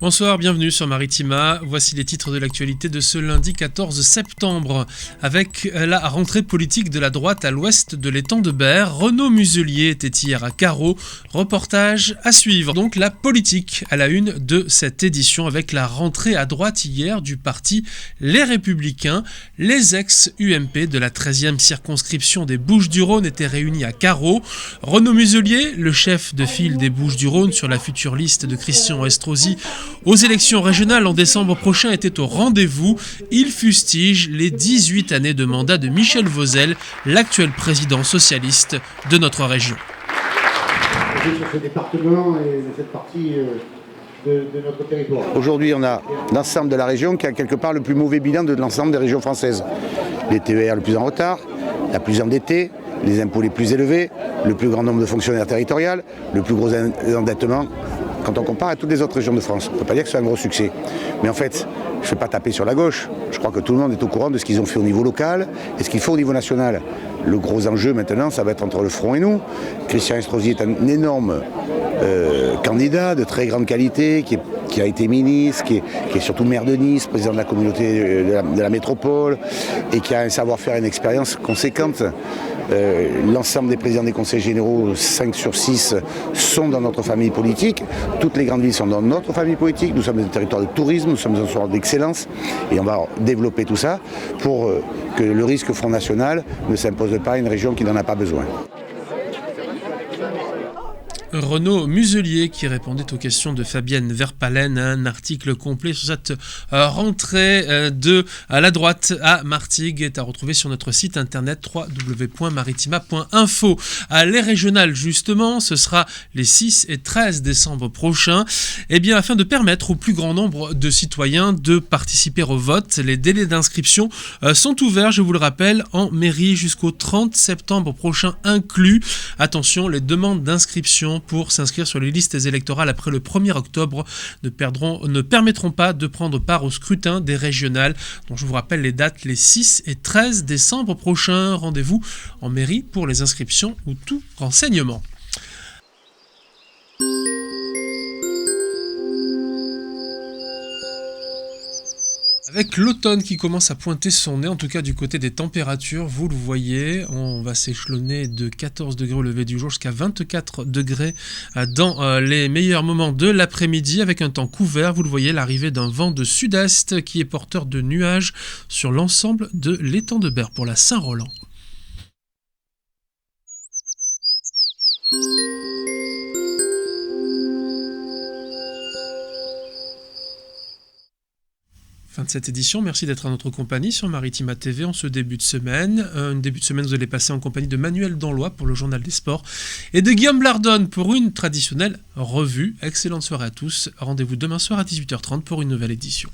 Bonsoir, bienvenue sur Maritima. Voici les titres de l'actualité de ce lundi 14 septembre. Avec la rentrée politique de la droite à l'ouest de l'étang de Berre, Renaud Muselier était hier à Carreau. Reportage à suivre. Donc la politique à la une de cette édition avec la rentrée à droite hier du parti Les Républicains. Les ex-UMP de la 13e circonscription des Bouches-du-Rhône étaient réunis à Carreau. Renaud Muselier, le chef de file des Bouches-du-Rhône sur la future liste de Christian Estrosi aux élections régionales en décembre prochain, était au rendez-vous. Il fustige les 18 années de mandat de Michel Vauzel, l'actuel président socialiste de notre région. Sur ce département et de cette partie de notre territoire. Aujourd'hui, on a l'ensemble de la région qui a quelque part le plus mauvais bilan de l'ensemble des régions françaises. Les TER le plus en retard, la plus endettée, les impôts les plus élevés, le plus grand nombre de fonctionnaires territoriaux, le plus gros endettement. Quand on compare à toutes les autres régions de France, on ne peut pas dire que c'est un gros succès. Mais en fait, je ne vais pas taper sur la gauche. Je crois que tout le monde est au courant de ce qu'ils ont fait au niveau local et ce qu'ils font au niveau national. Le gros enjeu maintenant, ça va être entre le front et nous. Christian Estrosi est un énorme candidat de très grande qualité, qui a été ministre, qui est surtout maire de Nice, président de la communauté de la métropole, et qui a un savoir-faire et une expérience conséquente. L'ensemble des présidents des conseils généraux, 5 sur 6, sont dans notre famille politique. Toutes les grandes villes sont dans notre famille politique. Nous sommes un territoire de tourisme, nous sommes un territoire d'excellence. Et on va développer tout ça pour que le risque Front National ne s'impose pas à une région qui n'en a pas besoin. Renaud Muselier qui répondait aux questions de Fabienne Verpalen. Un article complet sur cette rentrée à la droite à Martigues est à retrouver sur notre site internet www.maritima.info. Les régionales justement, ce sera les 6 et 13 décembre prochains. Et bien afin de permettre au plus grand nombre de citoyens de participer au vote, les délais d'inscription sont ouverts, je vous le rappelle, en mairie jusqu'au 30 septembre prochain inclus. Attention, les demandes d'inscription pour s'inscrire sur les listes électorales après le 1er octobre ne permettront pas de prendre part au scrutin des régionales, dont je vous rappelle les dates les 6 et 13 décembre prochains. Rendez-vous en mairie pour les inscriptions ou tout renseignement. Avec l'automne qui commence à pointer son nez, en tout cas du côté des températures, vous le voyez, on va s'échelonner de 14 degrés au lever du jour jusqu'à 24 degrés dans les meilleurs moments de l'après-midi, avec un temps couvert. Vous le voyez, l'arrivée d'un vent de sud-est qui est porteur de nuages sur l'ensemble de l'étang de Berre pour la Saint-Roland. Fin de cette édition, merci d'être à notre compagnie sur Maritima TV en ce début de semaine. Un début de semaine, vous allez passer en compagnie de Manuel Danlois pour le Journal des Sports et de Guillaume Lardonne pour une traditionnelle revue. Excellente soirée à tous. Rendez-vous demain soir à 18h30 pour une nouvelle édition.